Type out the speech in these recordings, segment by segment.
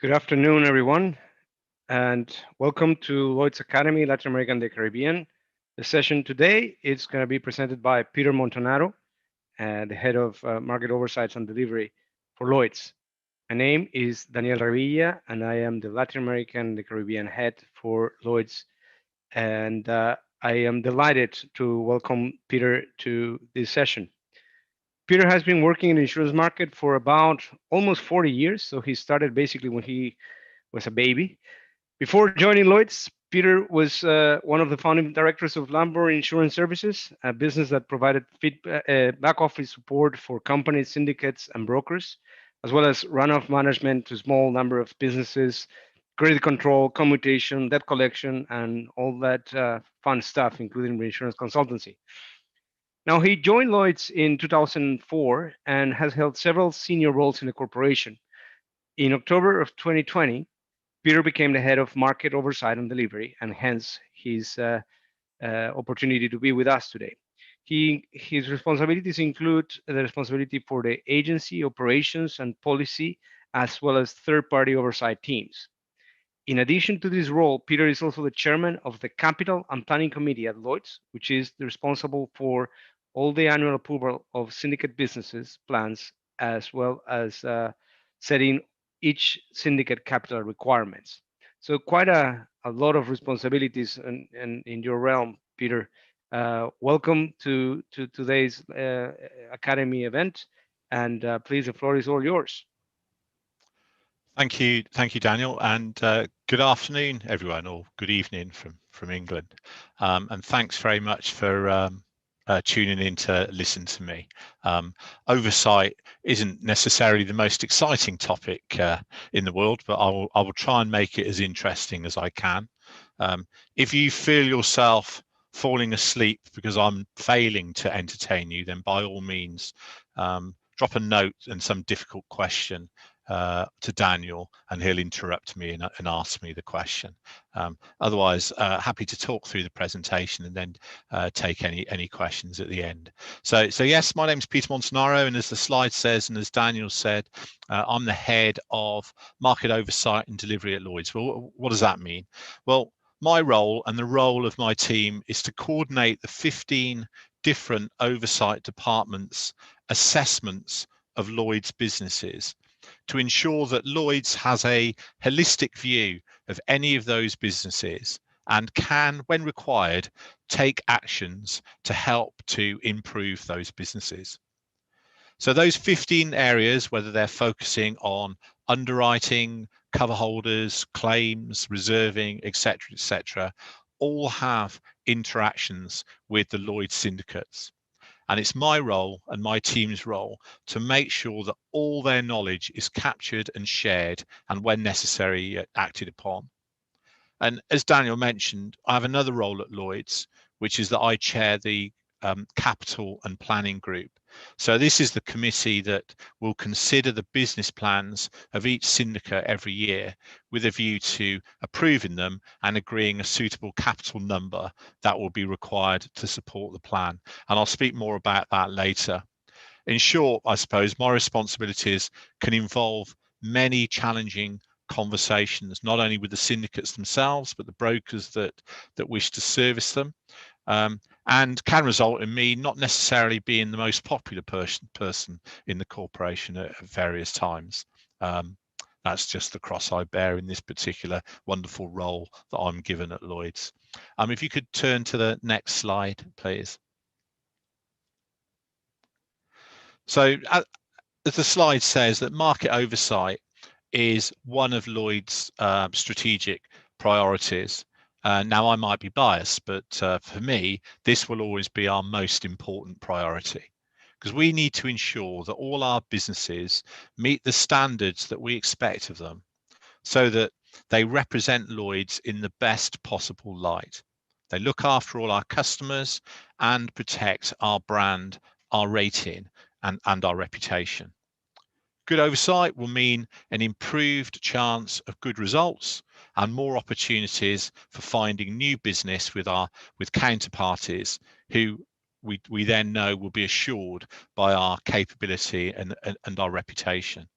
Good afternoon, everyone, and welcome to Lloyd's Academy, Latin America and the Caribbean. The session today is going to be presented by Peter Montanaro, the head of market oversight and delivery for Lloyd's. My name is Daniel Revilla, and I am the Latin American and the Caribbean head for Lloyd's. And I am delighted to welcome Peter to this session. Peter has been working in the insurance market for about almost 40 years. So he started basically when he was a baby. Before joining Lloyd's, Peter was one of the founding directors of Lamborn Insurance Services, a business that provided back office support for companies, syndicates, and brokers, as well as runoff management to small number of businesses, credit control, commutation, debt collection, and all that fun stuff, including reinsurance consultancy. Now, he joined Lloyd's in 2004 and has held several senior roles in the corporation. In October of 2020, Peter became the head of market oversight and delivery, and hence his opportunity to be with us today. His responsibilities include the responsibility for the agency operations and policy, as well as third-party oversight teams. In addition to this role, Peter is also the chairman of the Capital and Planning Committee at Lloyd's, which is responsible for all the annual approval of syndicate businesses plans, as well as setting each syndicate capital requirements. So quite a lot of responsibilities in your realm, Peter. Welcome to today's Academy event, and please, the floor is all yours. Thank you, Daniel, and good afternoon, everyone, or good evening from England. And thanks very much for tuning in to listen to me. Oversight isn't necessarily the most exciting topic in the world, but I will try and make it as interesting as I can. If you feel yourself falling asleep because I'm failing to entertain you, then by all means, drop a note and some difficult question to Daniel, and he'll interrupt me and ask me the question. Otherwise, happy to talk through the presentation and then take any questions at the end. So yes, my name's Peter Montanaro, and as the slide says, and as Daniel said, I'm the head of market oversight and delivery at Lloyd's. Well, what does that mean? Well, my role and the role of my team is to coordinate the 15 different oversight departments' assessments of Lloyd's businesses, to ensure that Lloyd's has a holistic view of any of those businesses and can, when required, take actions to help to improve those businesses. So those 15 areas, whether they're focusing on underwriting, cover holders, claims, reserving, etc., all have interactions with the Lloyd's syndicates. And it's my role and my team's role to make sure that all their knowledge is captured and shared, and when necessary, acted upon. And as Daniel mentioned, I have another role at Lloyd's, which is that I chair the capital and planning group. So this is the committee that will consider the business plans of each syndicate every year with a view to approving them and agreeing a suitable capital number that will be required to support the plan. And I'll speak more about that later. In short, I suppose my responsibilities can involve many challenging conversations, not only with the syndicates themselves, but the brokers that wish to service them, and can result in me not necessarily being the most popular person in the corporation at various times. That's just the cross I bear in this particular wonderful role that I'm given at Lloyd's. If you could turn to the next slide, please. So as the slide says, that market oversight is one of Lloyd's strategic priorities. Now, I might be biased, but for me, this will always be our most important priority, because we need to ensure that all our businesses meet the standards that we expect of them, so that they represent Lloyd's in the best possible light. They look after all our customers and protect our brand, our rating, and our reputation. Good oversight will mean an improved chance of good results and more opportunities for finding new business with counterparties who we then know will be assured by our capability and our reputation.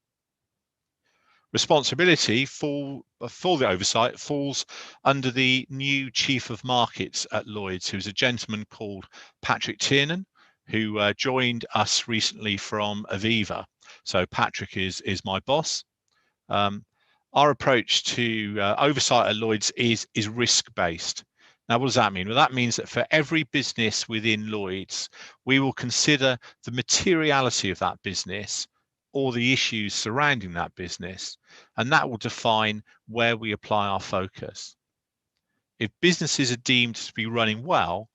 Responsibility for the oversight falls under the new Chief of Markets at Lloyd's, who's a gentleman called Patrick Tiernan, who joined us recently from Aviva. So Patrick is my boss. Our approach to oversight at Lloyd's is risk-based. Now, what does that mean? Well, that means that for every business within Lloyd's, we will consider the materiality of that business or the issues surrounding that business, and that will define where we apply our focus. If businesses are deemed to be running well,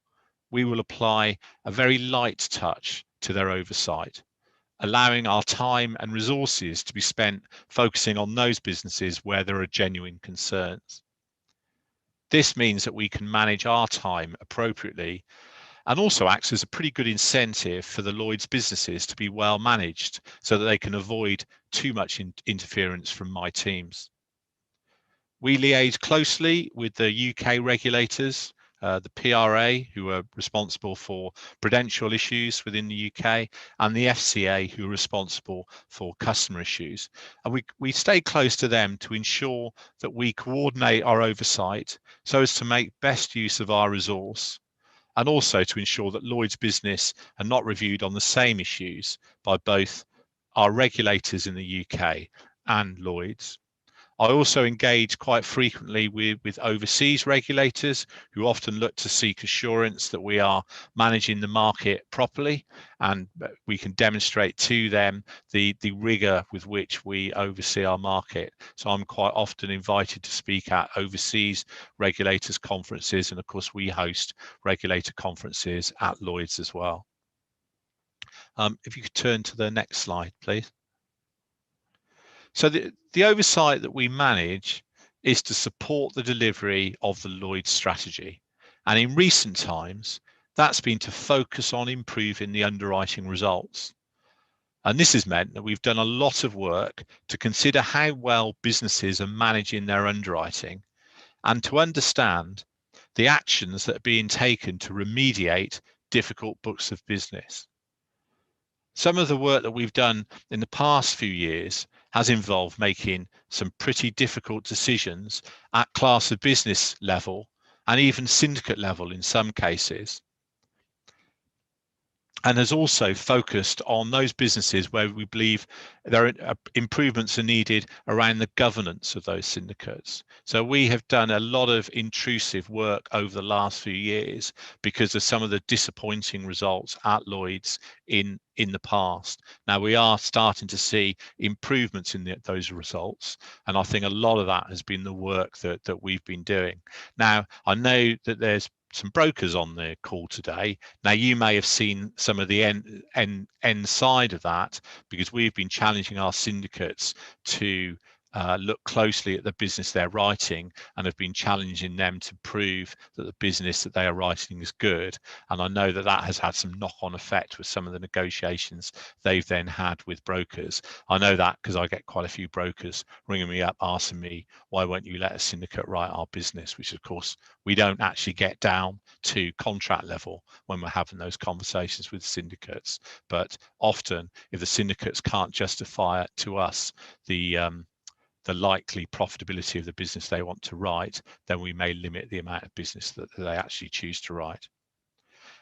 we will apply a very light touch to their oversight, allowing our time and resources to be spent focusing on those businesses where there are genuine concerns. This means that we can manage our time appropriately and also acts as a pretty good incentive for the Lloyd's businesses to be well managed so that they can avoid too much interference from my teams. We liaise closely with the UK regulators, the PRA, who are responsible for prudential issues within the UK, and the FCA, who are responsible for customer issues. And we stay close to them to ensure that we coordinate our oversight so as to make best use of our resource, and also to ensure that Lloyd's business are not reviewed on the same issues by both our regulators in the UK and Lloyd's. I also engage quite frequently with overseas regulators who often look to seek assurance that we are managing the market properly, and we can demonstrate to them the rigor with which we oversee our market. So I'm quite often invited to speak at overseas regulators conferences, and of course we host regulator conferences at Lloyd's as well. If you could turn to the next slide, please. So the oversight that we manage is to support the delivery of the Lloyd's strategy. And in recent times, that's been to focus on improving the underwriting results. And this has meant that we've done a lot of work to consider how well businesses are managing their underwriting and to understand the actions that are being taken to remediate difficult books of business. Some of the work that we've done in the past few years has involved making some pretty difficult decisions at class of business level and even syndicate level in some cases, and has also focused on those businesses where we believe there are improvements are needed around the governance of those syndicates. So we have done a lot of intrusive work over the last few years because of some of the disappointing results at Lloyd's in the past. Now we are starting to see improvements in those results, and I think a lot of that has been the work that we've been doing. Now I know that there's some brokers on the call today. Now you may have seen some of the end side of that, because we've been challenging our syndicates to look closely at the business they're writing and have been challenging them to prove that the business that they are writing is good. And I know that that has had some knock-on effect with some of the negotiations they've then had with brokers. I know that because I get quite a few brokers ringing me up asking me, why won't you let a syndicate write our business? Which of course we don't actually get down to contract level when we're having those conversations with syndicates. But often if the syndicates can't justify it to us, the likely profitability of the business they want to write, then we may limit the amount of business that they actually choose to write.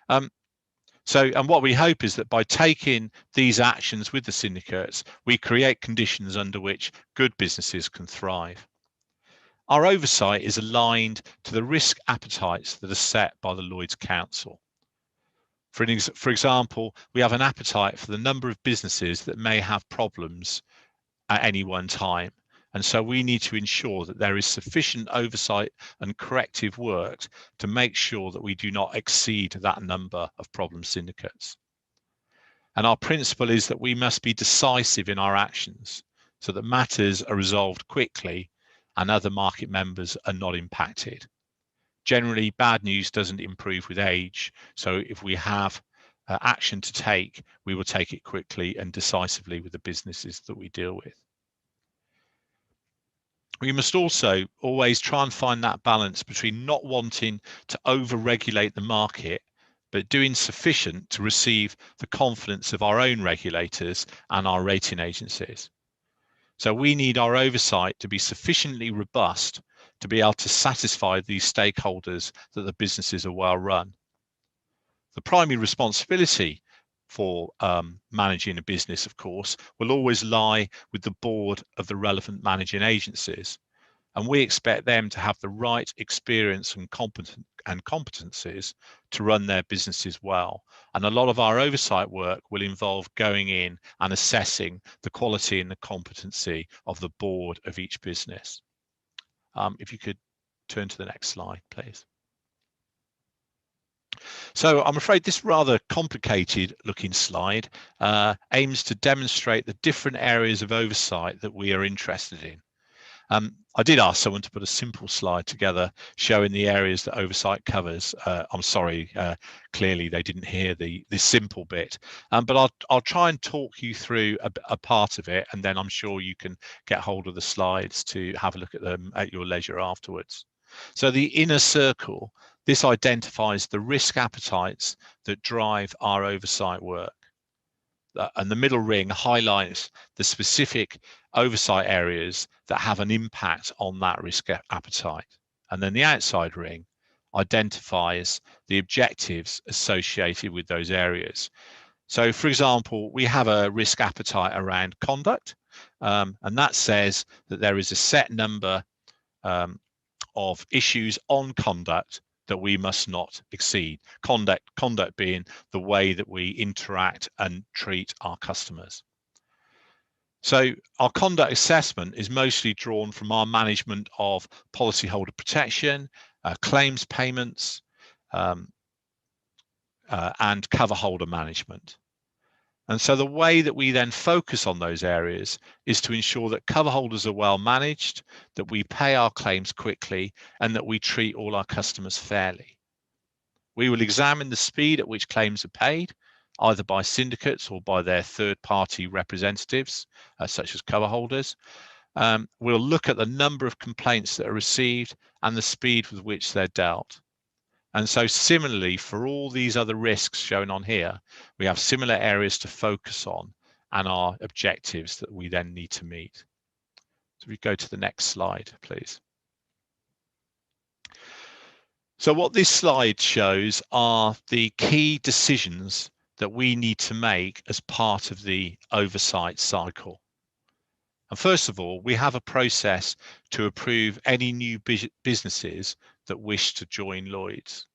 And what we hope is that by taking these actions with the syndicates, we create conditions under which good businesses can thrive. Our oversight is aligned to the risk appetites that are set by the Lloyd's Council. For example, we have an appetite for the number of businesses that may have problems at any one time. And so we need to ensure that there is sufficient oversight and corrective work to make sure that we do not exceed that number of problem syndicates. And our principle is that we must be decisive in our actions so that matters are resolved quickly and other market members are not impacted. Generally, bad news doesn't improve with age. So if we have action to take, we will take it quickly and decisively with the businesses that we deal with. We must also always try and find that balance between not wanting to over-regulate the market, but doing sufficient to receive the confidence of our own regulators and our rating agencies. So we need our oversight to be sufficiently robust to be able to satisfy these stakeholders that the businesses are well run. The primary responsibility for managing a business, of course, will always lie with the board of the relevant managing agencies. And we expect them to have the right experience and competencies to run their businesses well. And a lot of our oversight work will involve going in and assessing the quality and the competency of the board of each business. If you could turn to the next slide, please. So I'm afraid this rather complicated looking slide aims to demonstrate the different areas of oversight that we are interested in. I did ask someone to put a simple slide together showing the areas that oversight covers. I'm sorry, clearly they didn't hear the simple bit, but I'll try and talk you through a part of it, and then I'm sure you can get hold of the slides to have a look at them at your leisure afterwards. So the inner circle, this identifies the risk appetites that drive our oversight work. And the middle ring highlights the specific oversight areas that have an impact on that risk appetite. And then the outside ring identifies the objectives associated with those areas. So, for example, we have a risk appetite around conduct, and that says that there is a set number of issues on conduct that we must not exceed. Conduct being the way that we interact and treat our customers. So our conduct assessment is mostly drawn from our management of policyholder protection, claims payments, and cover holder management. And so the way that we then focus on those areas is to ensure that cover holders are well managed, that we pay our claims quickly, and that we treat all our customers fairly. We will examine the speed at which claims are paid, either by syndicates or by their third-party representatives, such as cover holders. We'll look at the number of complaints that are received and the speed with which they're dealt. And so similarly, for all these other risks shown on here, we have similar areas to focus on and our objectives that we then need to meet. So if we go to the next slide, please. So what this slide shows are the key decisions that we need to make as part of the oversight cycle. And first of all, we have a process to approve any new businesses that wish to join Lloyd's.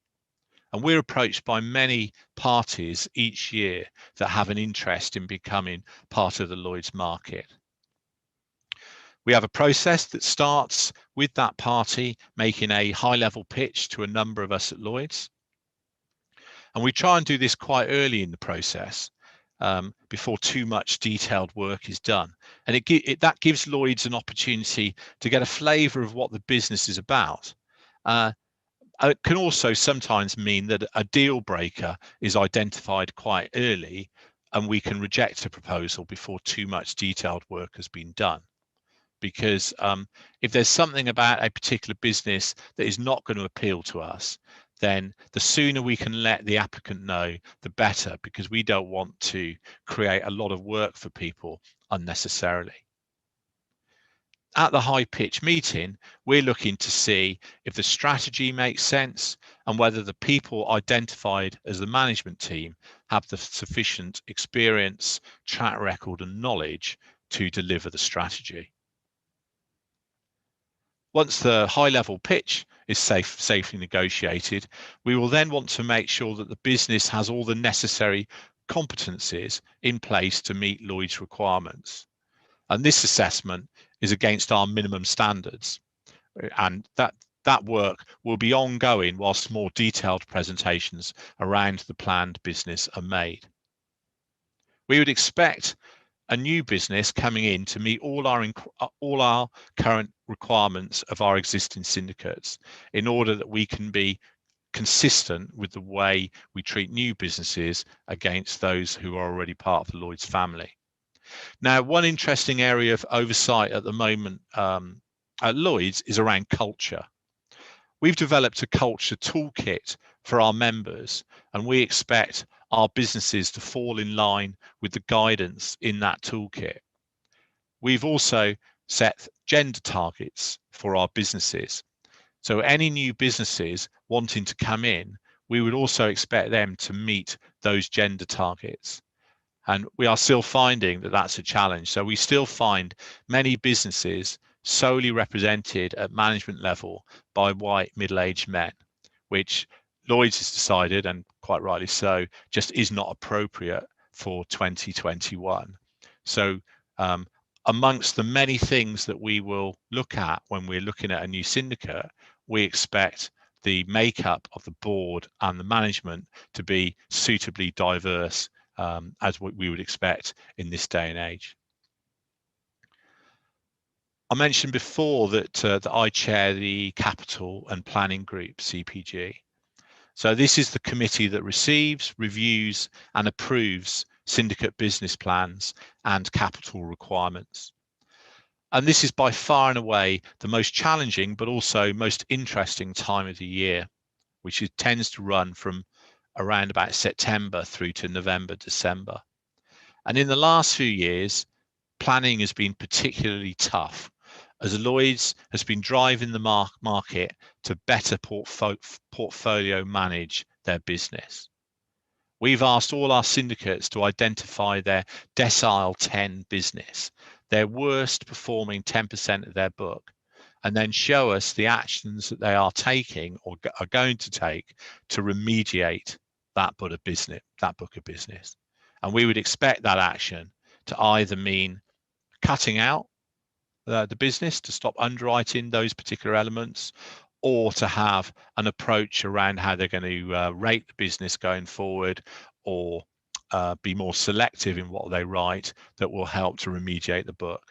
And we're approached by many parties each year that have an interest in becoming part of the Lloyd's market. We have a process that starts with that party making a high-level pitch to a number of us at Lloyd's. And we try and do this quite early in the process before too much detailed work is done. And that gives Lloyd's an opportunity to get a flavour of what the business is about. It can also sometimes mean that a deal breaker is identified quite early and we can reject a proposal before too much detailed work has been done. Because if there's something about a particular business that is not going to appeal to us, then the sooner we can let the applicant know, the better, because we don't want to create a lot of work for people unnecessarily. At the high pitch meeting, we're looking to see if the strategy makes sense and whether the people identified as the management team have the sufficient experience, track record and knowledge to deliver the strategy. Once the high level pitch is safely negotiated, we will then want to make sure that the business has all the necessary competencies in place to meet Lloyd's requirements. And this assessment is against our minimum standards. And that work will be ongoing whilst more detailed presentations around the planned business are made. We would expect a new business coming in to meet all our current requirements of our existing syndicates in order that we can be consistent with the way we treat new businesses against those who are already part of the Lloyd's family. Now, one interesting area of oversight at the moment at Lloyd's is around culture. We've developed a culture toolkit for our members, and we expect our businesses to fall in line with the guidance in that toolkit. We've also set gender targets for our businesses. So any new businesses wanting to come in, we would also expect them to meet those gender targets. And we are still finding that that's a challenge. So we still find many businesses solely represented at management level by white middle-aged men, which Lloyd's has decided, and quite rightly so, just is not appropriate for 2021. So amongst the many things that we will look at when we're looking at a new syndicate, we expect the makeup of the board and the management to be suitably diverse, as what we would expect in this day and age. I mentioned before that I chair the Capital and Planning Group, CPG. So this is the committee that receives, reviews and approves syndicate business plans and capital requirements. And this is by far and away the most challenging but also most interesting time of the year, which tends to run from around about September through to November, December. And in the last few years, planning has been particularly tough, as Lloyd's has been driving the market to better portfolio manage their business. We've asked all our syndicates to identify their decile 10 business, their worst performing 10% of their book, and then show us the actions that they are taking or are going to take to remediate that book of business. And we would expect that action to either mean cutting out the business to stop underwriting those particular elements, or to have an approach around how they're going to rate the business going forward, or be more selective in what they write that will help to remediate the book.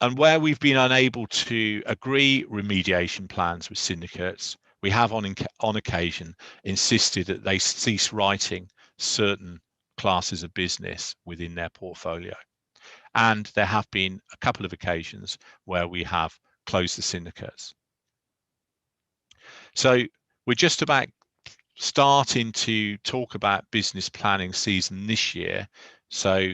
And where we've been unable to agree remediation plans with syndicates, we have on occasion insisted that they cease writing certain classes of business within their portfolio. And there have been a couple of occasions where we have closed the syndicates. So we're just about starting to talk about business planning season this year. So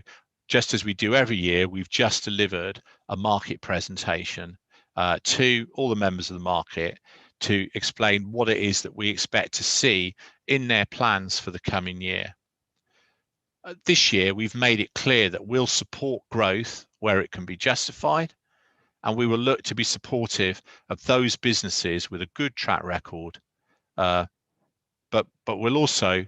just as we do every year, we've just delivered a market presentation to all the members of the market to explain what it is that we expect to see in their plans for the coming year. This year, we've made it clear that we'll support growth where it can be justified, and we will look to be supportive of those businesses with a good track record, but we'll also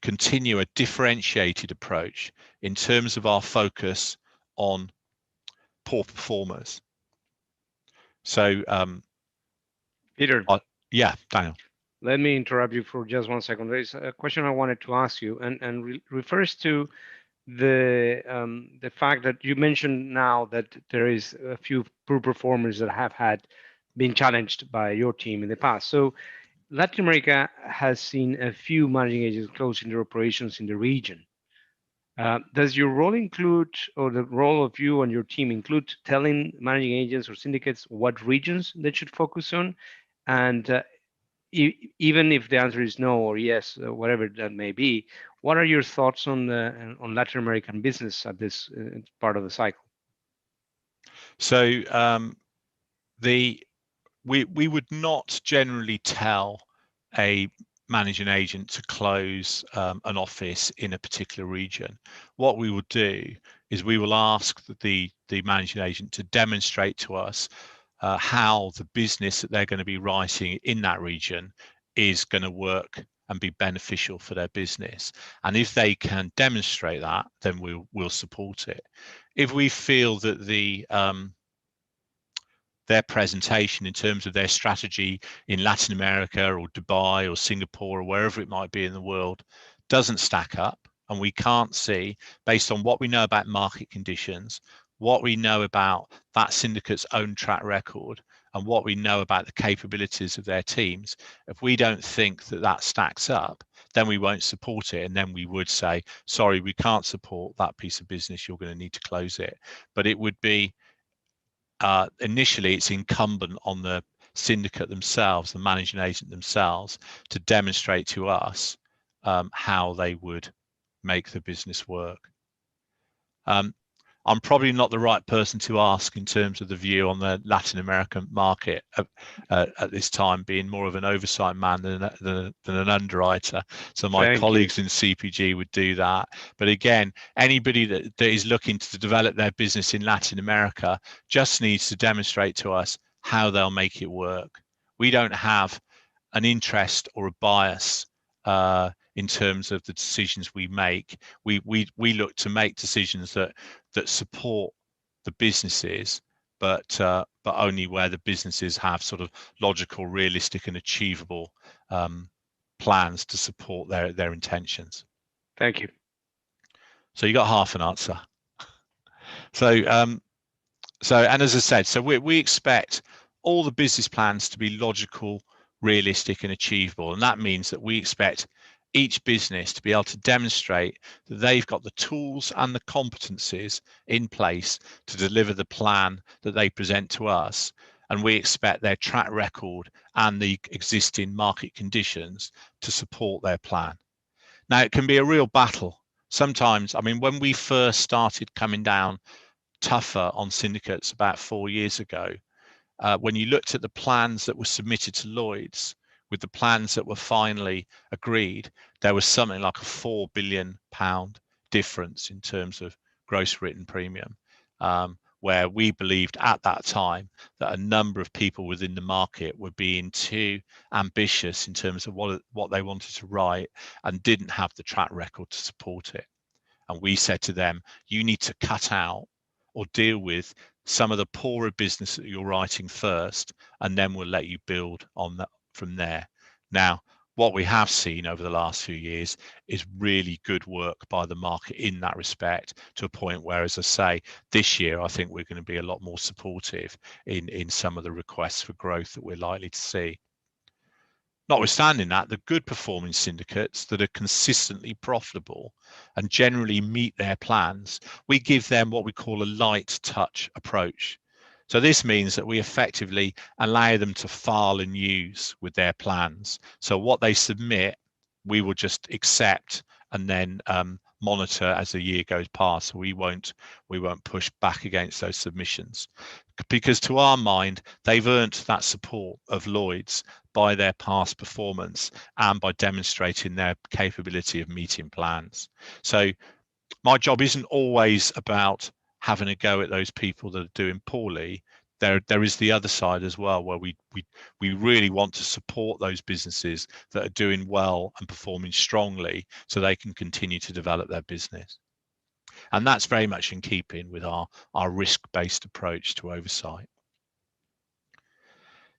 continue a differentiated approach in terms of our focus on poor performers. So, Peter, yeah, Daniel. let me interrupt you for just 1 second. There's a question I wanted to ask you, and refers to the fact that you mentioned now that there is a few poor performers that have had been challenged by your team in the past. So Latin America has seen a few managing agents closing their operations in the region. Does your role include, or the role of you and your team include telling managing agents or syndicates what regions they should focus on? And even if the answer is no or yes, whatever that may be, what are your thoughts on Latin American business at this part of the cycle? So we would not generally tell a managing agent to close an office in a particular region. What we will do is we will ask the managing agent to demonstrate to us how the business that they're going to be writing in that region is going to work and be beneficial for their business. And if they can demonstrate that, then we'll support it. If we feel that their presentation in terms of their strategy in Latin America or Dubai or Singapore or wherever it might be in the world doesn't stack up, and we can't see, based on what we know about market conditions, what we know about that syndicate's own track record, and what we know about the capabilities of their teams, if we don't think that that stacks up, then we won't support it. And then we would say, sorry, we can't support that piece of business. You're going to need to close it. But it would be initially, it's incumbent on the syndicate themselves, the managing agent themselves, to demonstrate to us how they would make the business work. I'm probably not the right person to ask in terms of the view on the Latin American market at this time, being more of an oversight man than an underwriter. So my Thank you. colleagues in CPG would do that. But again, anybody that is looking to develop their business in Latin America just needs to demonstrate to us how they'll make it work. We don't have an interest or a bias in terms of the decisions we make. We look to make decisions that support the businesses, but only where the businesses have sort of logical, realistic, and achievable plans to support their intentions. Thank you. So you got half an answer. So and as I said, so we expect all the business plans to be logical, realistic, and achievable. And that means that we expect each business to be able to demonstrate that they've got the tools and the competencies in place to deliver the plan that they present to us. And we expect their track record and the existing market conditions to support their plan. Now, it can be a real battle. Sometimes, I mean, when we first started coming down tougher on syndicates about 4 years ago, when you looked at the plans that were submitted to Lloyd's with the plans that were finally agreed, there was something like a £4 billion difference in terms of gross written premium, where we believed at that time that a number of people within the market were being too ambitious in terms of what they wanted to write and didn't have the track record to support it. And we said to them, you need to cut out or deal with some of the poorer business that you're writing first, and then we'll let you build on that from there. Now, what we have seen over the last few years is really good work by the market in that respect, to a point where, as I say, this year I think we're going to be a lot more supportive in some of the requests for growth that we're likely to see. Notwithstanding that, the good performing syndicates that are consistently profitable and generally meet their plans, we give them what we call a light touch approach. So this means that we effectively allow them to file and use with their plans. So what they submit, we will just accept and then monitor as the year goes past. So we won't push back against those submissions, because to our mind, they've earned that support of Lloyd's by their past performance and by demonstrating their capability of meeting plans. So my job isn't always about having a go at those people that are doing poorly. There is the other side as well, where we really want to support those businesses that are doing well and performing strongly, so they can continue to develop their business. And that's very much in keeping with our risk-based approach to oversight.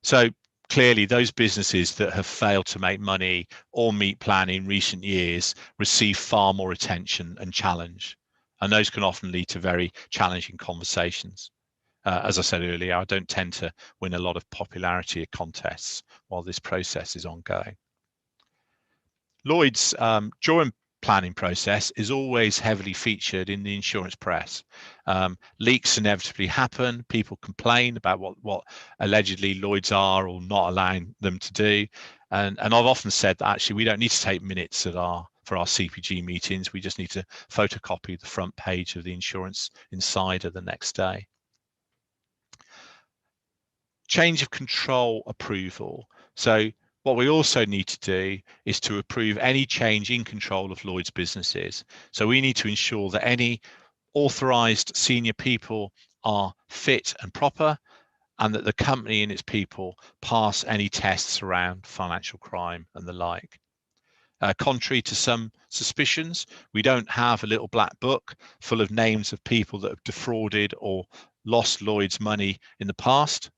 So clearly, those businesses that have failed to make money or meet plan in recent years receive far more attention and challenge. And those can often lead to very challenging conversations. As I said earlier, I don't tend to win a lot of popularity at contests while this process is ongoing. Lloyd's during planning process is always heavily featured in the insurance press. Leaks inevitably happen. People complain about what allegedly Lloyd's are or not allowing them to do. And I've often said that actually we don't need to take minutes for our CPG meetings. We just need to photocopy the front page of the Insurance Insider the next day. Change of control approval. So what we also need to do is to approve any change in control of Lloyd's businesses. So we need to ensure that any authorised senior people are fit and proper, and that the company and its people pass any tests around financial crime and the like. Contrary to some suspicions, we don't have a little black book full of names of people that have defrauded or lost Lloyd's money in the past.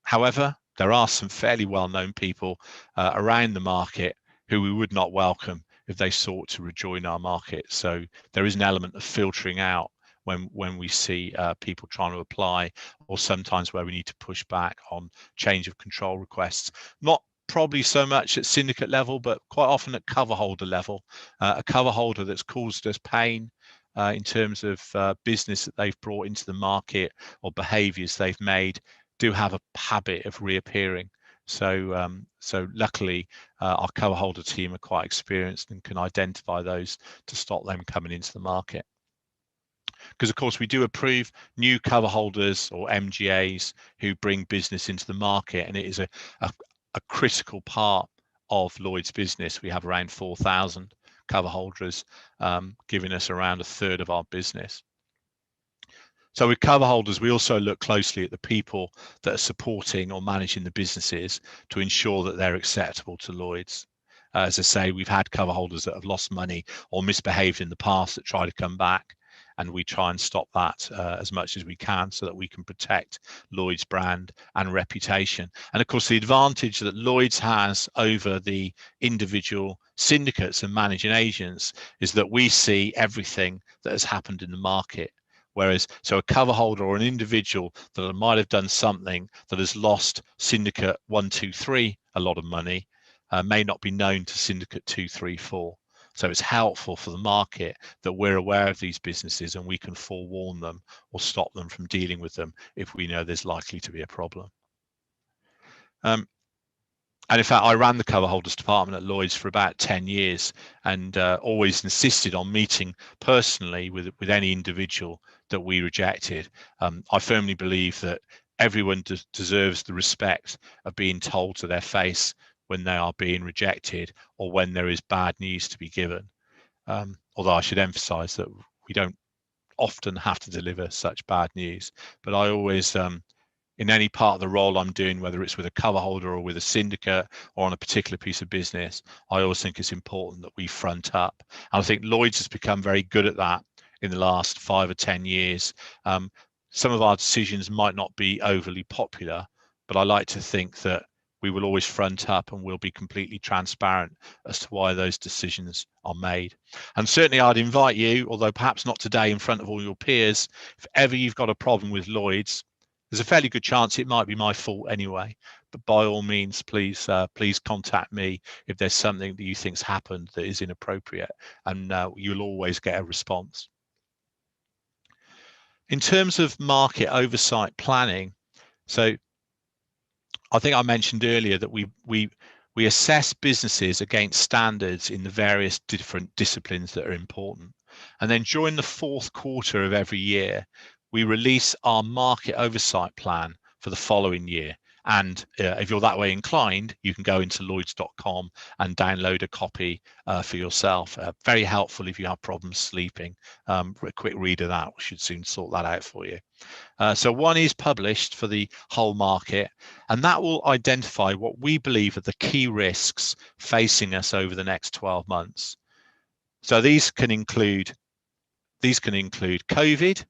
However, there are some fairly well-known people around the market who we would not welcome if they sought to rejoin our market. So there is an element of filtering out when we see people trying to apply, or sometimes where we need to push back on change of control requests. Not probably so much at syndicate level, but quite often at cover holder level. A cover holder that's caused us pain in terms of business that they've brought into the market or behaviours they've made, do have a habit of reappearing. So luckily our cover holder team are quite experienced and can identify those to stop them coming into the market. because of course we do approve new cover holders or MGAs who bring business into the market, and it is a critical part of Lloyd's business. We have around 4,000 cover holders, giving us around a third of our business. So with cover holders, we also look closely at the people that are supporting or managing the businesses to ensure that they're acceptable to Lloyd's. As I say, we've had cover holders that have lost money or misbehaved in the past that try to come back, and we try and stop that as much as we can so that we can protect Lloyd's brand and reputation. And of course, the advantage that Lloyd's has over the individual syndicates and managing agents is that we see everything that has happened in the market. Whereas, so a cover holder or an individual that might have done something that has lost syndicate 1, 2, 3 a lot of money may not be known to syndicate 2, 3, 4. So it's helpful for the market that we're aware of these businesses and we can forewarn them or stop them from dealing with them if we know there's likely to be a problem. And in fact, I ran the cover holders department at Lloyd's for about 10 years and always insisted on meeting personally with any individual that we rejected. I firmly believe that everyone deserves the respect of being told to their face when they are being rejected or when there is bad news to be given. Although I should emphasize that we don't often have to deliver such bad news, but I always in any part of the role I'm doing, whether it's with a cover holder or with a syndicate or on a particular piece of business, I always think it's important that we front up. And I think Lloyd's has become very good at that in the last 5 or 10 years. Some of our decisions might not be overly popular, but I like to think that we will always front up and we'll be completely transparent as to why those decisions are made. And certainly I'd invite you, although perhaps not today in front of all your peers, if ever you've got a problem with Lloyd's, there's a fairly good chance it might be my fault anyway, but by all means, please contact me if there's something that you think's happened that is inappropriate, and you'll always get a response. In terms of market oversight planning, so I think I mentioned earlier that we assess businesses against standards in the various different disciplines that are important, and then during the fourth quarter of every year, we release our market oversight plan for the following year. And if you're that way inclined, you can go into lloyds.com and download a copy for yourself. Very helpful if you have problems sleeping. A quick read of that should soon sort that out for you. So one is published for the whole market, and that will identify what we believe are the key risks facing us over the next 12 months. So these can include COVID,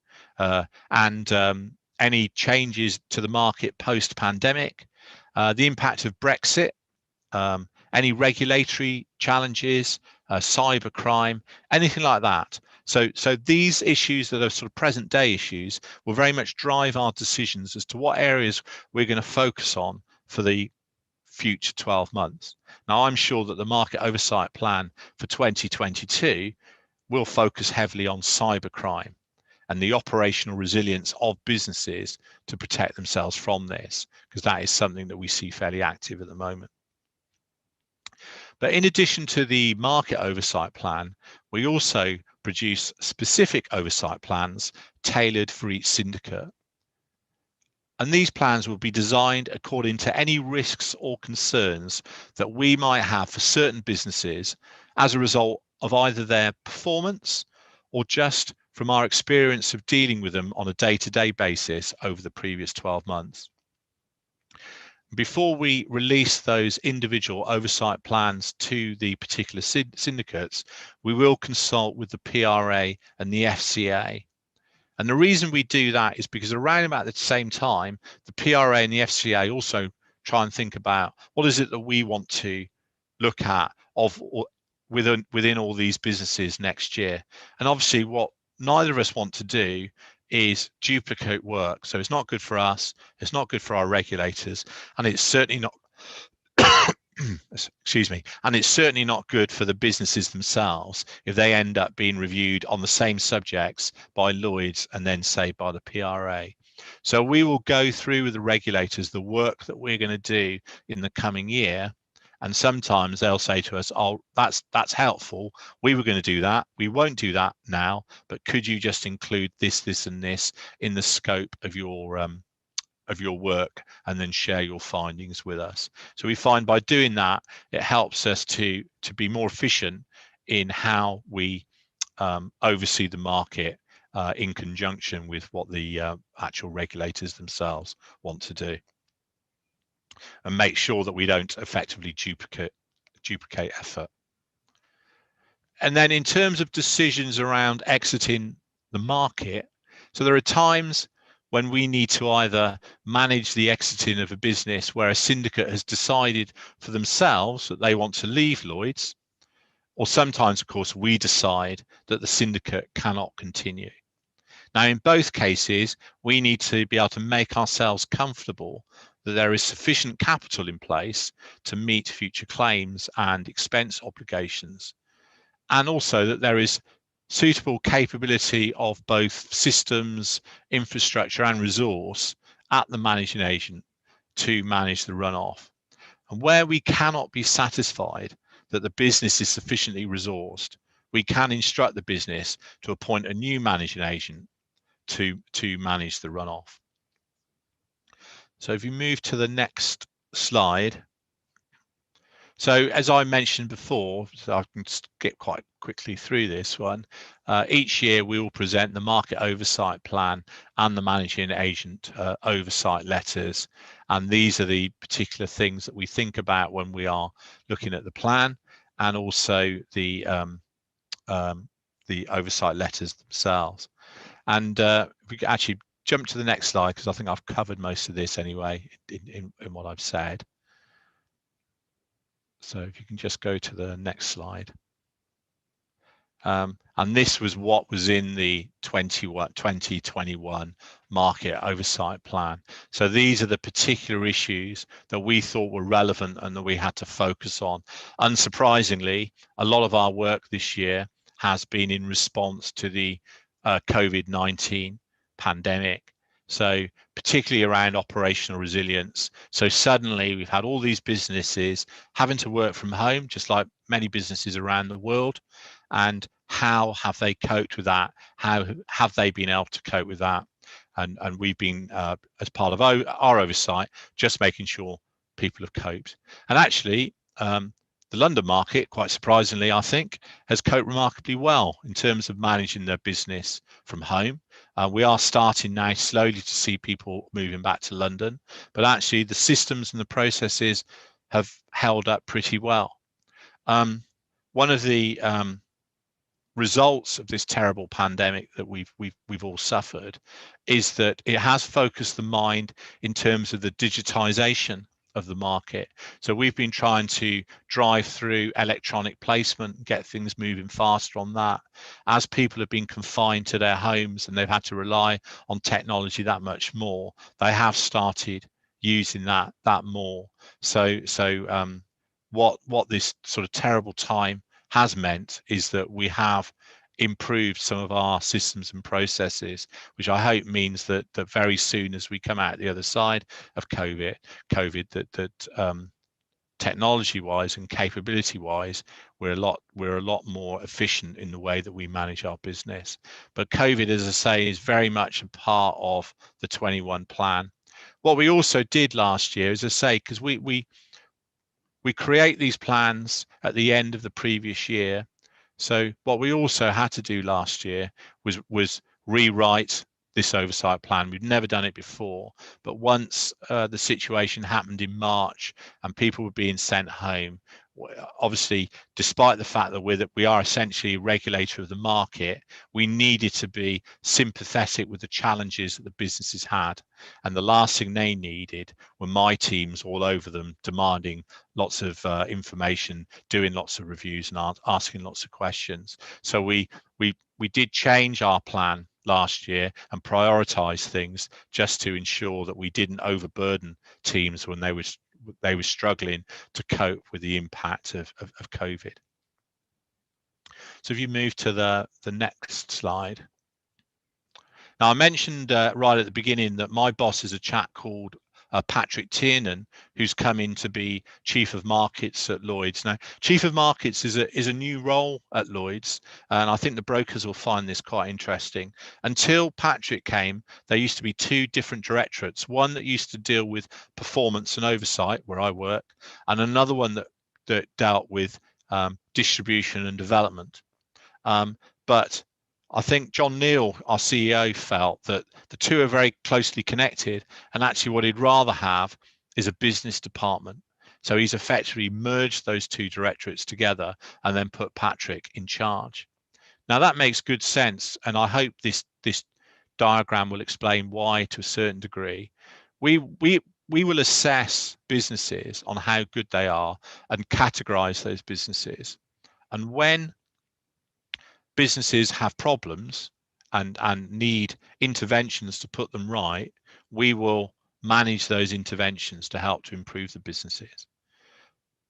and any changes to the market post-pandemic, the impact of Brexit, any regulatory challenges, cybercrime, anything like that. So these issues that are sort of present day issues will very much drive our decisions as to what areas we're going to focus on for the future 12 months. Now, I'm sure that the market oversight plan for 2022 will focus heavily on cybercrime and the operational resilience of businesses to protect themselves from this, because that is something that we see fairly active at the moment. But in addition to the market oversight plan, we also produce specific oversight plans tailored for each syndicate. And these plans will be designed according to any risks or concerns that we might have for certain businesses as a result of either their performance or just from our experience of dealing with them on a day-to-day basis over the previous 12 months. Before we release those individual oversight plans to the particular syndicates, we will consult with the PRA and the FCA. And the reason we do that is because around about the same time, the PRA and the FCA also try and think about what is it that we want to look at within all these businesses next year. And obviously what neither of us want to do is duplicate work. So it's not good for us, it's not good for our regulators, and it's certainly not excuse me, and it's certainly not good for the businesses themselves if they end up being reviewed on the same subjects by Lloyd's and then say by the PRA. So we will go through with the regulators the work that we're going to do in the coming year, And sometimes they'll say to us, oh, that's helpful. We were going to do that. We won't do that now, but could you just include this, and this in the scope of your work, and then share your findings with us. So we find by doing that, it helps us to be more efficient in how we oversee the market in conjunction with what the actual regulators themselves want to do, and make sure that we don't effectively duplicate effort. And then in terms of decisions around exiting the market, so there are times when we need to either manage the exiting of a business where a syndicate has decided for themselves that they want to leave Lloyd's, or sometimes, of course, we decide that the syndicate cannot continue. Now, in both cases, we need to be able to make ourselves comfortable that there is sufficient capital in place to meet future claims and expense obligations, and also that there is suitable capability of both systems, infrastructure, and resource at the managing agent to manage the runoff. And where we cannot be satisfied that the business is sufficiently resourced, we can instruct the business to appoint a new managing agent to manage the runoff. So if you move to the next slide. So as I mentioned before, so I can skip quite quickly through this one, each year we will present the market oversight plan and the managing agent oversight letters. And these are the particular things that we think about when we are looking at the plan, and also the oversight letters themselves. And we can actually jump to the next slide, because I think I've covered most of this anyway in what I've said. So if you can just go to the next slide. And this was what was in the 2021 market oversight plan. So these are the particular issues that we thought were relevant and that we had to focus on. Unsurprisingly, a lot of our work this year has been in response to the COVID-19 pandemic. So particularly around operational resilience. So suddenly we've had all these businesses having to work from home, just like many businesses around the world. And how have they coped with that? How have they been able to cope with that? And we've been, as part of our oversight, just making sure people have coped. And actually, the London market, quite surprisingly, I think, has coped remarkably well in terms of managing their business from home. We are starting now slowly to see people moving back to London, but actually the systems and the processes have held up pretty well. One of the results of this terrible pandemic that we've all suffered is that it has focused the mind in terms of the digitization of the market. So we've been trying to drive through electronic placement and get things moving faster on that. As people have been confined to their homes and they've had to rely on technology that much more, they have started using that more. So what this sort of terrible time has meant is that we have improved some of our systems and processes, which I hope means that very soon, as we come out the other side of COVID, that technology-wise and capability-wise, we're a lot more efficient in the way that we manage our business. But COVID, as I say, is very much a part of the 21 plan. What we also did last year, as I say, because we create these plans at the end of the previous year. So what we also had to do last year was rewrite this oversight plan. We've never done it before, but once the situation happened in March and people were being sent home, obviously, despite the fact that we are essentially a regulator of the market, we needed to be sympathetic with the challenges that the businesses had. And the last thing they needed were my teams all over them, demanding lots of information, doing lots of reviews and asking lots of questions. So we did change our plan last year and prioritize things just to ensure that we didn't overburden teams when they were struggling to cope with the impact of COVID. So if you move to the next slide. Now, I mentioned right at the beginning that my boss is a chap called Patrick Tiernan, who's come in to be Chief of Markets at Lloyd's. Now, Chief of Markets is a new role at Lloyd's, and I think the brokers will find this quite interesting. Until Patrick came, there used to be two different directorates, one that used to deal with performance and oversight, where I work, and another one that dealt with distribution and development. But I think John Neal, our CEO, felt that the two are very closely connected, and actually what he'd rather have is a business department. So he's effectively merged those two directorates together and then put Patrick in charge. Now that makes good sense, and I hope this diagram will explain why to a certain degree. We will assess businesses on how good they are and categorize those businesses. And when businesses have problems and need interventions to put them right, we will manage those interventions to help to improve the businesses.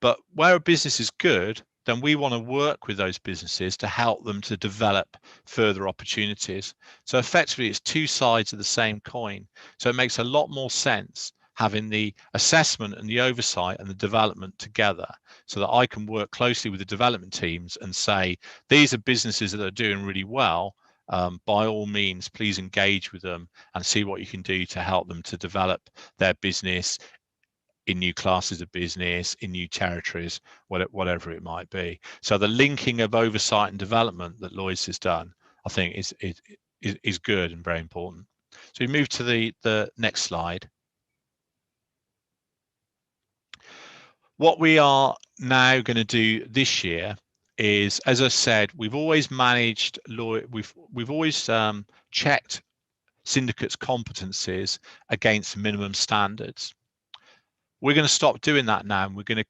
But where a business is good, then we want to work with those businesses to help them to develop further opportunities. So effectively, it's two sides of the same coin. So it makes a lot more sense having the assessment and the oversight and the development together, so that I can work closely with the development teams and say, these are businesses that are doing really well. By all means, please engage with them and see what you can do to help them to develop their business in new classes of business, in new territories, whatever it might be. So the linking of oversight and development that Lloyd's has done, I think, is good and very important. So we move to the next slide. What we are now going to do this year is, as I said, we've always managed Lloyd. We've always checked syndicates' competencies against minimum standards. We're going to stop doing that now, and we're going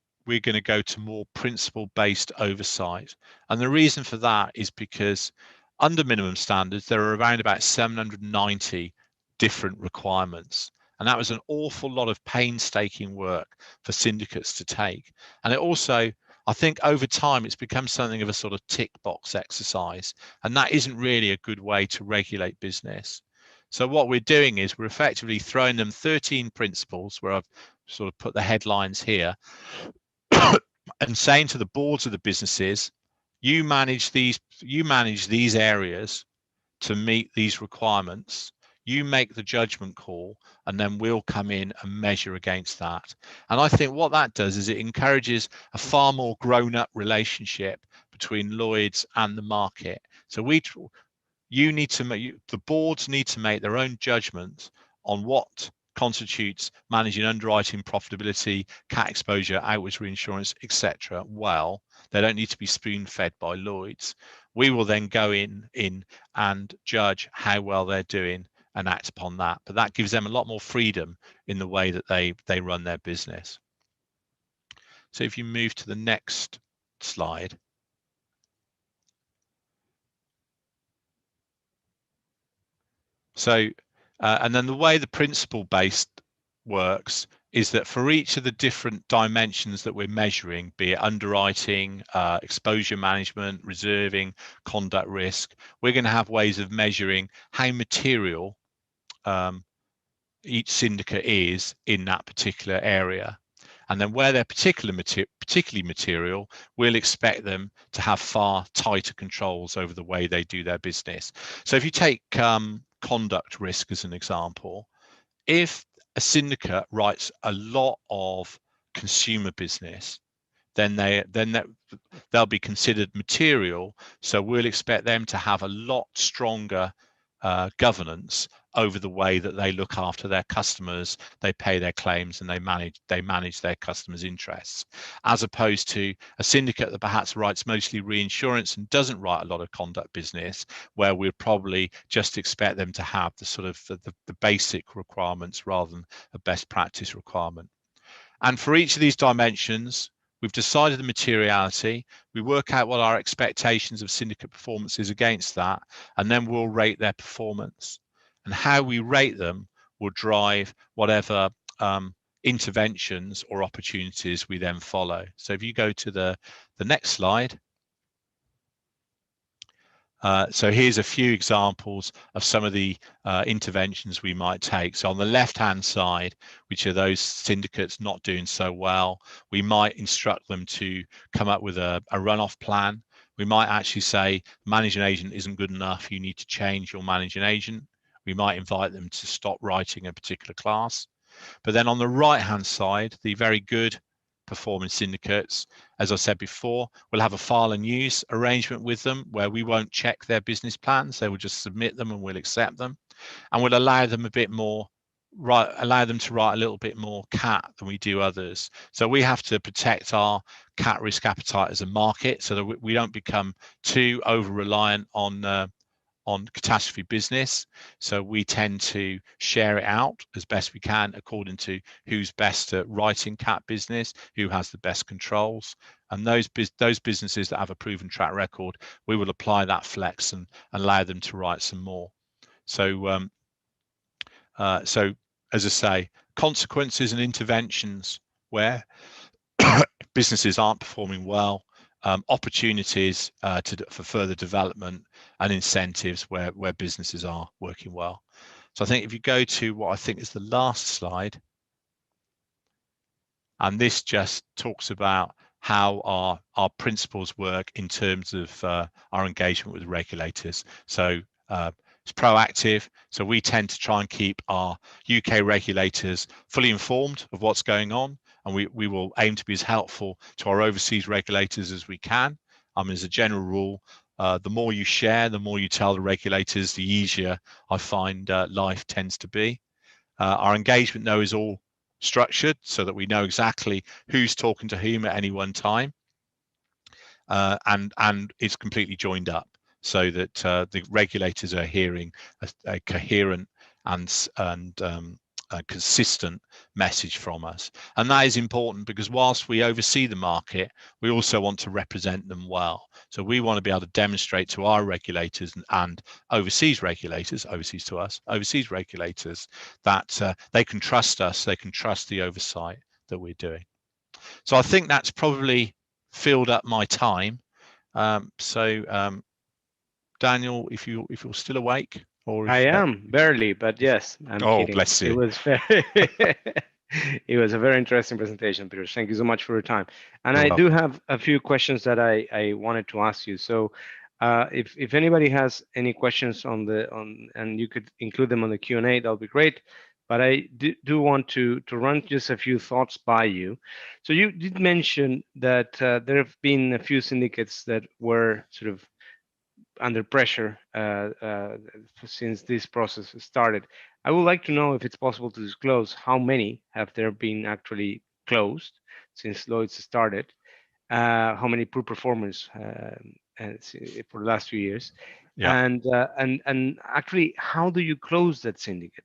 to go to more principle-based oversight. And the reason for that is because under minimum standards, there are around about 790 different requirements. And that was an awful lot of painstaking work for syndicates to take. And it also, I think over time, it's become something of a sort of tick box exercise. And that isn't really a good way to regulate business. So what we're doing is we're effectively throwing them 13 principles, where I've sort of put the headlines here, and saying to the boards of the businesses, you manage these areas to meet these requirements. You make the judgment call, and then we'll come in and measure against that. And I think what that does is it encourages a far more grown-up relationship between Lloyd's and the market. So the boards need to make their own judgments on what constitutes managing underwriting, profitability, cat exposure, outwards reinsurance, etc. Well, they don't need to be spoon-fed by Lloyd's. We will then go in and judge how well they're doing and act upon that. But that gives them a lot more freedom in the way that they run their business. So if you move to the next slide. So, and then the way the principle-based works is that for each of the different dimensions that we're measuring, be it underwriting, exposure management, reserving, conduct risk, we're going to have ways of measuring how material each syndicate is in that particular area. And then where they're particularly material, we'll expect them to have far tighter controls over the way they do their business. So if you take conduct risk as an example, if a syndicate writes a lot of consumer business, then they'll be considered material. So we'll expect them to have a lot stronger governance over the way that they look after their customers, they pay their claims, and they manage their customers' interests, as opposed to a syndicate that perhaps writes mostly reinsurance and doesn't write a lot of conduct business, where we'd probably just expect them to have the sort of the basic requirements rather than a best practice requirement. And for each of these dimensions, we've decided the materiality, we work out what our expectations of syndicate performance is against that, and then we'll rate their performance. And how we rate them will drive whatever interventions or opportunities we then follow. So if you go to the next slide, So here's a few examples of some of the interventions we might take. So on the left-hand side, which are those syndicates not doing so well, we might instruct them to come up with a runoff plan. We might actually say, managing agent isn't good enough, you need to change your managing agent. We might invite them to stop writing a particular class. But then on the right-hand side, the very good performing syndicates, as I said before, we'll have a file and use arrangement with them where we won't check their business plans. They will just submit them and we'll accept them. And we'll allow them a bit more, allow them to write a little bit more cat than we do others. So we have to protect our cat risk appetite as a market so that we don't become too over reliant on catastrophe business. So we tend to share it out as best we can according to who's best at writing cat business, who has the best controls. And those businesses that have a proven track record, we will apply that flex and allow them to write some more. So, so as I say, consequences and interventions where businesses aren't performing well, opportunities for further development, and incentives where businesses are working well. So I think if you go to what I think is the last slide, and this just talks about how our principles work in terms of our engagement with regulators. So it's proactive. So we tend to try and keep our UK regulators fully informed of what's going on, and we will aim to be as helpful to our overseas regulators as we can. As a general rule, the more you share, the more you tell the regulators, the easier I find life tends to be. Our engagement, though, is all structured so that we know exactly who's talking to whom at any one time, and it's completely joined up so that the regulators are hearing a coherent and a consistent message from us. And that is important because whilst we oversee the market, we also want to represent them well. So we want to be able to demonstrate to our regulators and overseas regulators, overseas to us, overseas regulators, that they can trust us, they can trust the oversight that we're doing. So I think that's probably filled up my time. Daniel, if you're still awake, or I if am barely, but yes, I'm oh, kidding. bless It you. was very, it was a very interesting presentation, Peter. Thank you so much for your time. And You're I do welcome. have a few questions that I wanted to ask you. So, if anybody has any questions and you could include them on the Q&A, that'll be great. But I do want to run just a few thoughts by you. So you did mention that there have been a few syndicates that were sort of under pressure since this process started. I would like to know if it's possible to disclose how many have there been actually closed since Lloyd's started, how many poor performers for the last few years, Yeah. and actually how do you close that syndicate?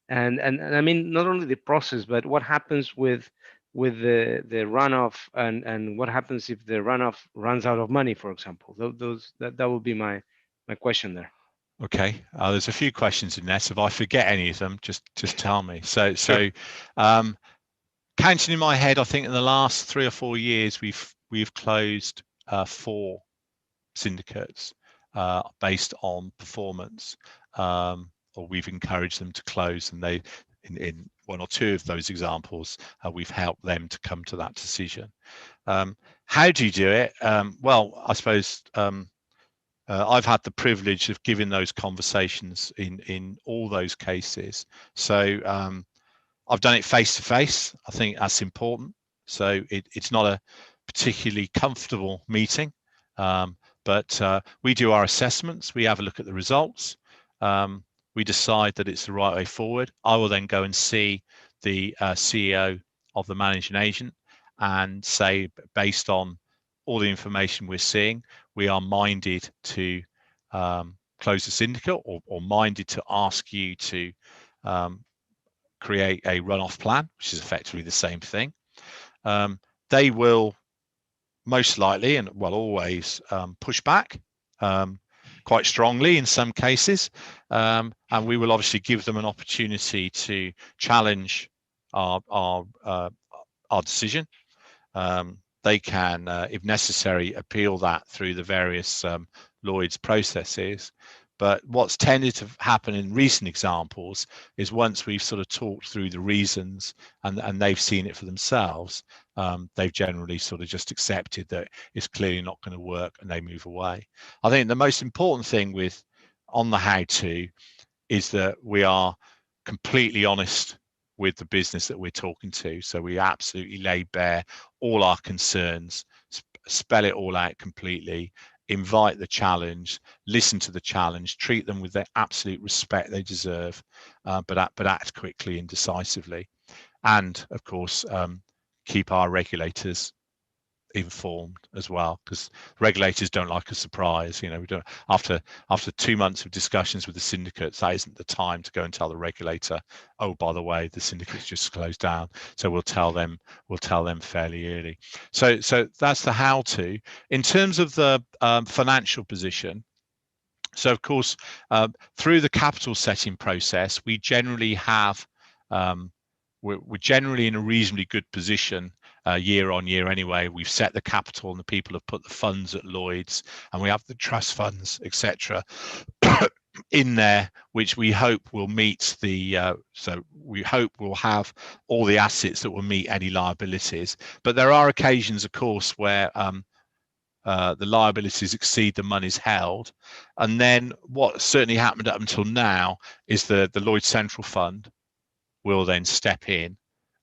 And I mean not only the process, but what happens with the runoff and what happens if the runoff runs out of money, for example. That would be my question there. Okay. There's a few questions in there. So if I forget any of them, just tell me. So Sure. um, counting in my head, I think in the last 3 or 4 years we've closed 4 syndicates based on performance, or we've encouraged them to close, and they, in 1 or 2 of those examples, we've helped them to come to that decision. How do you do it? Well, I suppose I've had the privilege of giving those conversations in all those cases. So I've done it face to face. I think that's important. So it's not a particularly comfortable meeting, but we do our assessments. We have a look at the results. We decide that it's the right way forward. I will then go and see the CEO of the managing agent and say, based on all the information we're seeing, we are minded to close the syndicate, or minded to ask you to create a runoff plan, which is effectively the same thing. They will most likely, and well, always push back quite strongly in some cases, and we will obviously give them an opportunity to challenge our decision. they can, if necessary, appeal that through the various Lloyd's processes. But what's tended to happen in recent examples is once we've sort of talked through the reasons and they've seen it for themselves, they've generally sort of just accepted that it's clearly not going to work and they move away. I think the most important thing with on the how to is that we are completely honest with the business that we're talking to. So we absolutely lay bare all our concerns, spell it all out completely, invite the challenge, listen to the challenge, treat them with the absolute respect they deserve, but act quickly and decisively. And of course, keep our regulators informed as well, because regulators don't like a surprise. We don't, after 2 months of discussions with the syndicates, that isn't the time to go and tell the regulator, oh, by the way, the syndicate's just closed down. So we'll tell them fairly early. So that's the how to. In terms of the financial position, so of course, through the capital setting process, we generally have we're generally in a reasonably good position year on year anyway. We've set the capital and the people have put the funds at Lloyd's, and we have the trust funds, etc., in there, which we hope will meet so we hope we'll have all the assets that will meet any liabilities. But there are occasions, of course, where the liabilities exceed the monies held. And then what certainly happened up until now is the Lloyd Central Fund will then step in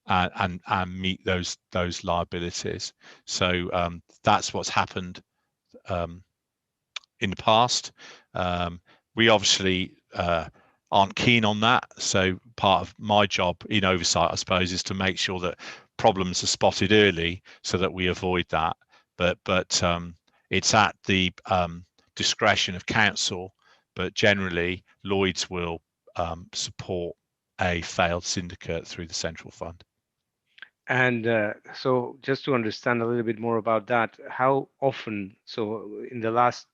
and meet those liabilities. So that's what's happened um, in the past. We obviously aren't keen on that. So part of my job in oversight, I suppose, is to make sure that problems are spotted early so that we avoid that. But it's at the discretion of council. But generally, Lloyd's will support a failed syndicate through the central fund. And so, just to understand a little bit more about that, how often, so in the last,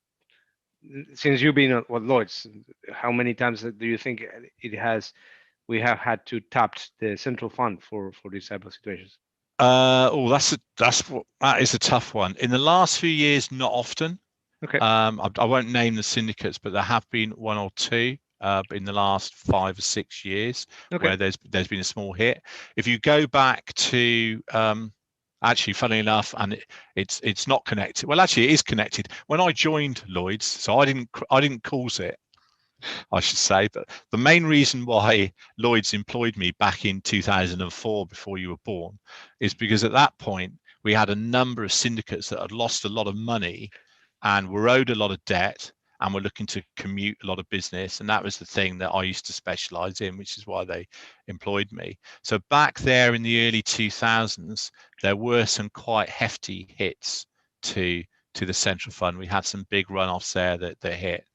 since you've been at Lloyd's, how many times do you think we have had to tap the central fund for these type of situations? That is a tough one. In the last few years, not often. Okay. I won't name the syndicates, but there have been one or two in the last 5 or 6 years Okay. where there's been a small hit. If you go back to actually, funny enough, and it's not connected. Well, actually, it is connected. When I joined Lloyd's, so I didn't cause it, I should say. But the main reason why Lloyd's employed me back in 2004, before you were born, is because at that point we had a number of syndicates that had lost a lot of money and were owed a lot of debt and were looking to commute a lot of business. And that was the thing that I used to specialize in, which is why they employed me. So back there in the early 2000s, there were some quite hefty hits to the central fund. We had some big runoffs there that hit.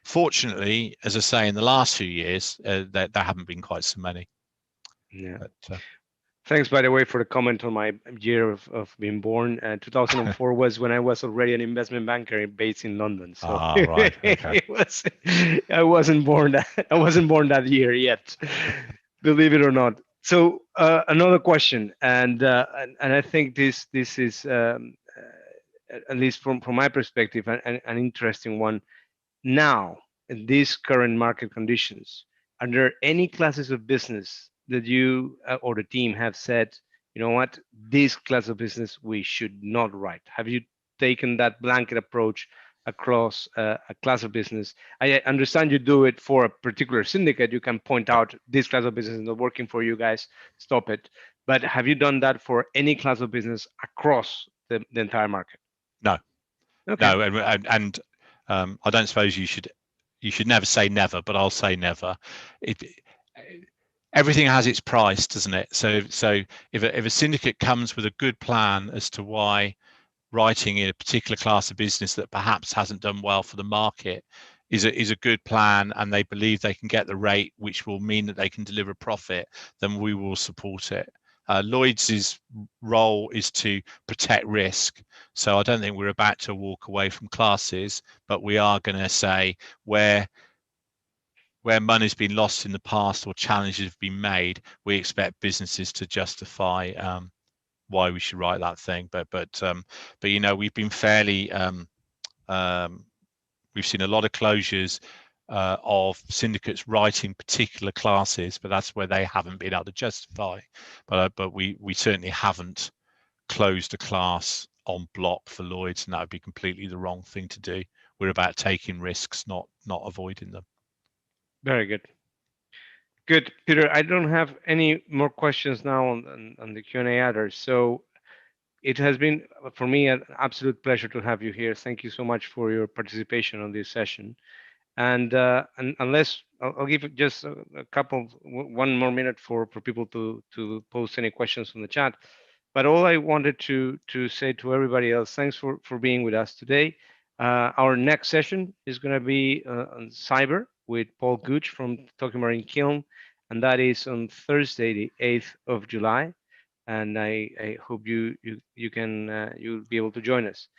Fortunately, as I say, in the last few years, there haven't been quite so many. Yeah. But, Thanks, by the way, for the comment on my year of being born. 2004 was when I was already an investment banker based in London. So right, okay. I wasn't born that year yet, believe it or not. So another question, and I think this is at least from my perspective an interesting one. Now, in these current market conditions, are there any classes of business that you or the team have said, you know what, this class of business we should not write? Have you taken that blanket approach across a class of business? I understand you do it for a particular syndicate. You can point out this class of business is not working for you guys, stop it. But have you done that for any class of business across the entire market? No, Okay. no, and I don't suppose you should never say never, but I'll say never. It, everything has its price, doesn't it? So if a syndicate comes with a good plan as to why writing in a particular class of business that perhaps hasn't done well for the market is a good plan, and they believe they can get the rate which will mean that they can deliver profit, then we will support it. Lloyd's role is to protect risk, so I don't think we're about to walk away from classes, but we are going to say where money's been lost in the past or challenges have been made, we expect businesses to justify why we should write that thing. But you know, we've been fairly um, we've seen a lot of closures of syndicates writing particular classes, but that's where they haven't been able to justify. But we certainly haven't closed a class on block for Lloyd's, and that would be completely the wrong thing to do. We're about taking risks, not avoiding them. Very good. Good, Peter. I don't have any more questions now on the Q&A either. So it has been for me an absolute pleasure to have you here. Thank you so much for your participation on this session. And unless I'll give it just a couple, one more minute for people to post any questions on the chat. But all I wanted to say to everybody else, thanks for being with us today. Our next session is going to be on cyber with Paul Gooch from Tokyo Marine Kiln, and that is on Thursday, the 8th of July. And I hope you can you'll be able to join us.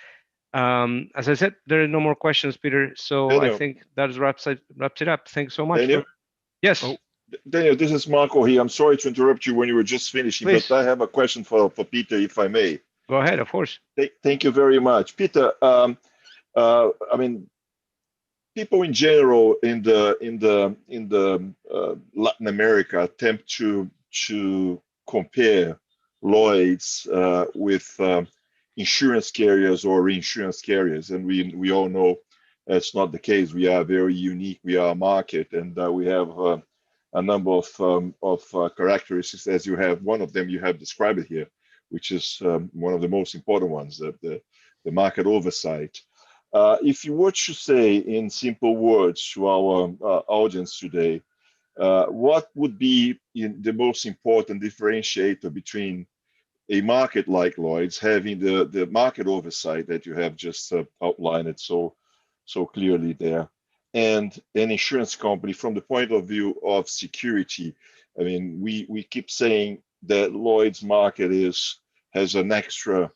As I said, there are no more questions, Peter. So I Daniel, think that wraps it up. Thanks so much Daniel, for. Yes, Oh, Daniel, this is Marco here. I'm sorry to interrupt you when you were just finishing, but please I have a question for Peter, if I may. go ahead. Of course. Thank you very much, Peter. I mean, people in general in the Latin America attempt to compare Lloyd's with insurance carriers or reinsurance carriers, and we all know that's not the case. We are very unique. We are a market, and we have a number of characteristics. As you have one of them, you have described it here, which is one of the most important ones, the market oversight. If you were to say in simple words to our audience today, what would be the most important differentiator between a market like Lloyd's having the market oversight that you have just outlined it so clearly there, and an insurance company from the point of view of security? I mean, we keep saying that Lloyd's market has an extra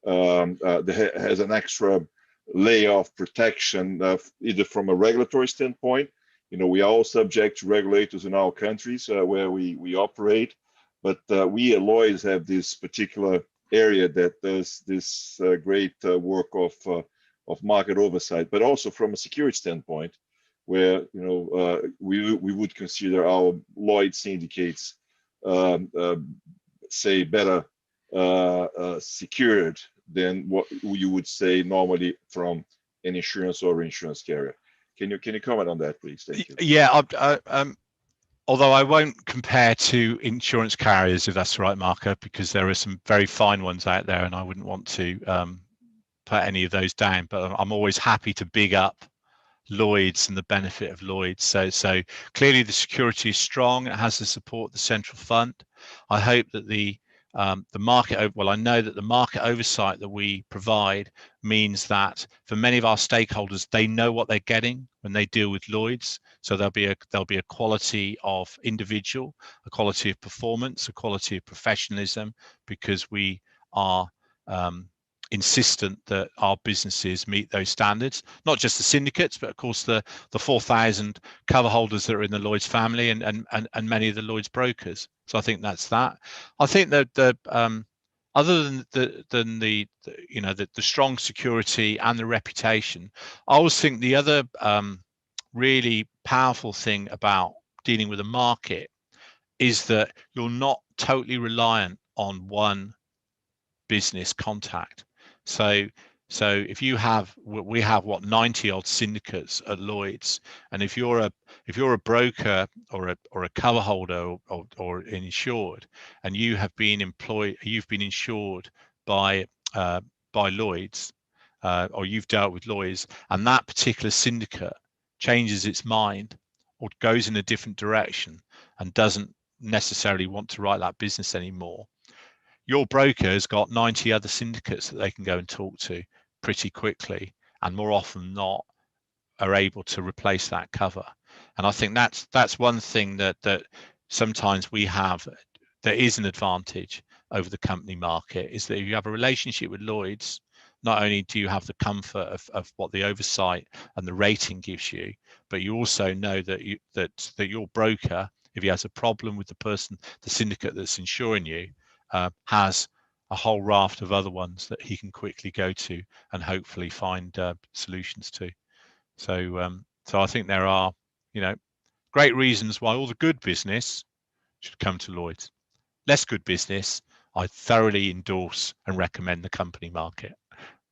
has an extra layer of protection, either from a regulatory standpoint. You know, we are all subject to regulators in our countries where we operate, but we at Lloyd's have this particular area that does this great work of market oversight, but also from a security standpoint, where we would consider our Lloyd syndicates say better secured than what you would say normally from an insurance or reinsurance carrier. Can you comment on that, please? Thank you. yeah, although I won't compare to insurance carriers, if that's the right, Marco, because there are some very fine ones out there, and I wouldn't want to put any of those down. But I'm always happy to big up Lloyd's and the benefit of Lloyd's. So clearly the security is strong. It has the support of the central fund. I hope that the market, well, I know that the market oversight that we provide means that for many of our stakeholders, they know what they're getting when they deal with Lloyd's. So there'll be a quality of individual, a quality of performance, a quality of professionalism, because we are insistent that our businesses meet those standards, not just the syndicates, but of course the 4,000 cover holders that are in the Lloyd's family and many of the Lloyd's brokers. So I think that's that. I think that other than the strong security and the reputation, I always think the other really powerful thing about dealing with a market is that you're not totally reliant on one business contact. So if you have, we have what, 90 odd syndicates at Lloyd's, and if you're a broker or a cover holder or insured, and you have been employed, you've been insured by Lloyd's, or you've dealt with Lloyd's, and that particular syndicate changes its mind or goes in a different direction and doesn't necessarily want to write that business anymore, your broker has got 90 other syndicates that they can go and talk to pretty quickly, and more often than not are able to replace that cover. And I think that's one thing that sometimes we have that is an advantage over the company market, is that if you have a relationship with Lloyd's, not only do you have the comfort of what the oversight and the rating gives you, but you also know that your broker, if he has a problem with the syndicate that's insuring you, has a whole raft of other ones that he can quickly go to and hopefully find solutions to. So I think there are, great reasons why all the good business should come to Lloyd's. Less good business, I thoroughly endorse and recommend the company market.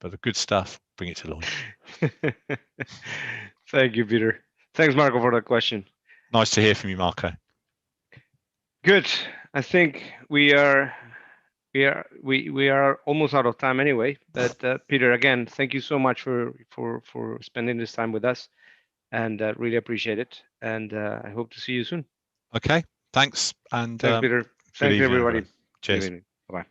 But the good stuff, bring it to Lloyd's. Thank you, Peter. Thanks, Marco, for that question. Nice to hear from you, Marco. Good. I think we are almost out of time anyway. But Peter, again, thank you so much for spending this time with us, and really appreciate it. And I hope to see you soon. Okay, thanks. And thanks, Peter. good Thanks, evening, everybody. everyone. Cheers. Bye bye.